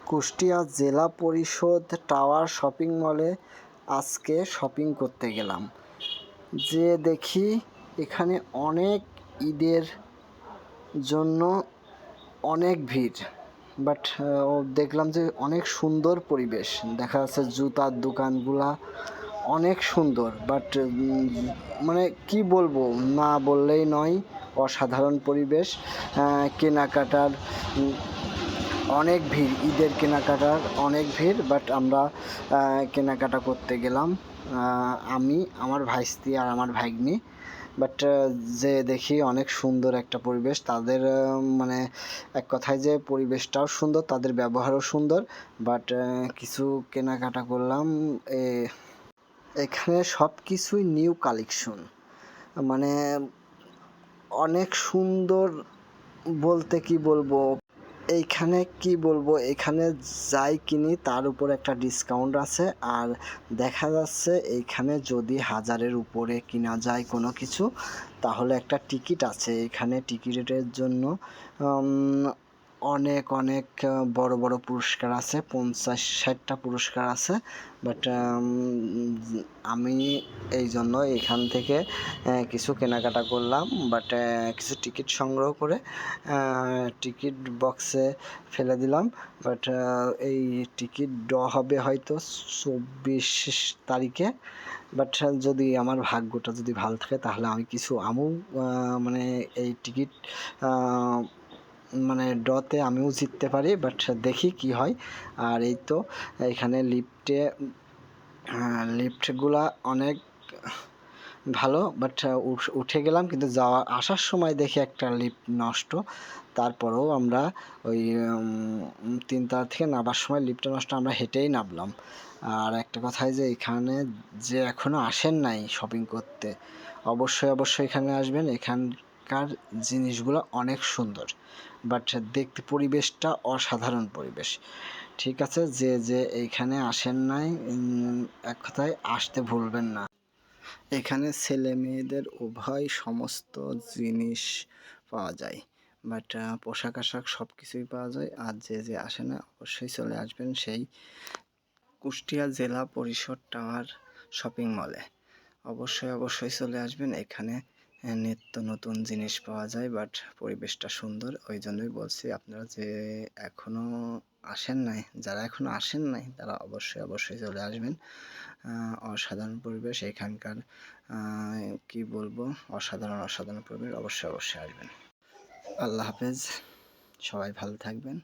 কুষ্টিয়া জেলা পরিষদ tower shopping মলে আজকে শপিং করতে গেলাম। যে দেখি এখানে অনেক ঈদের জন্য অনেক ভিড়, বাট দেখলাম যে অনেক সুন্দর পরিবেশ। দেখা যাচ্ছে জুতার দোকানগুলা অনেক সুন্দর, বাট মানে কি বলবো, না বললেই নয়, অসাধারণ পরিবেশ। কেনাকাটার অনেক ভিড়, ঈদের কেনাকাটার অনেক ভিড়, বাট আমরা কেনাকাটা করতে গেলাম, আমি, আমার ভাইস্তি আর আমার ভাগ্নি। বাট যে দেখি অনেক সুন্দর একটা পরিবেশ। তাদের মানে এক কথায় যে পরিবেশটাও সুন্দর, তাদের ব্যবহারও সুন্দর। বাট কিছু কেনাকাটা করলাম। এখানে সব কিছুই নিউ কালেকশন, মানে অনেক সুন্দর। বলতে কি বলবো, এইখানে কি বলবো, এখানে যাই কিনি তার উপর একটা ডিসকাউন্ট আছে। আর দেখা যাচ্ছে এইখানে যদি 1000-এর উপরে কিনা যায় কোনো কিছু, তাহলে একটা টিকিট আছে। এখানে টিকিটের জন্য অনেক অনেক বড় বড় পুরস্কার আছে, 50-60টা পুরস্কার আছে। বাট আমি এই জন্য এখান থেকে কিছু কেনাকাটা করলাম। বাট কিছু টিকিট সংগ্রহ করে টিকিট বক্সে ফেলে দিলাম। বাট এই টিকিট হবে হয়তো 24 তারিখে। বাট যদি আমার ভাগ্যটা যদি ভালো থাকে তাহলে আমি কিছু মানে এই টিকিট মানে ডতে আমিও জিততে পারি। বাট দেখি কি হয়। আর এই তো এখানে লিফটগুলা অনেক ভালো, বাট উঠে গেলাম, কিন্তু আসার সময় দেখি একটা লিফট নষ্ট। তারপরেও আমরা ওই 3তলা থেকে নামার সময় লিফটটা নষ্ট, আমরা হেঁটেই নামলাম। আর একটা কথাই যে এখানে যে এখনও আসেন নাই শপিং করতে, অবশ্যই অবশ্যই এখানে আসবেন। এখানকার জিনিসগুলো অনেক সুন্দর, বাট দেখতে পরিবেশটা অসাধারণ পরিবেশ। ঠিক আছে, যে এইখানে আসেন নাই, এক কথায় আসতে ভুলবেন না। এখানে ছেলে মেয়েদের উভয় সমস্ত জিনিস পাওয়া যায়, বাট পোশাক আশাক সব কিছুই পাওয়া যায়। আর যে আসে না, অবশ্যই চলে আসবেন সেই কুষ্টিয়া জেলা পরিষদ টাওয়ার শপিং মলে। অবশ্যই অবশ্যই চলে আসবেন। এখানে নিত্য নতুন জিনিস পাওয়া যায়, বাট পরিবেশটা সুন্দর। ওই জন্যই বলছি, আপনারা যে এখনও আসেন নাই, যারা এখনও আসেন নাই তারা অবশ্যই অবশ্যই চলে আসবেন। অসাধারণ পরিবেশ এখানকার, কি বলবো, অসাধারণ অসাধারণ পরিবেশ। অবশ্যই অবশ্যই আসবেন। আল্লাহ হাফেজ, সবাই ভালো থাকবেন।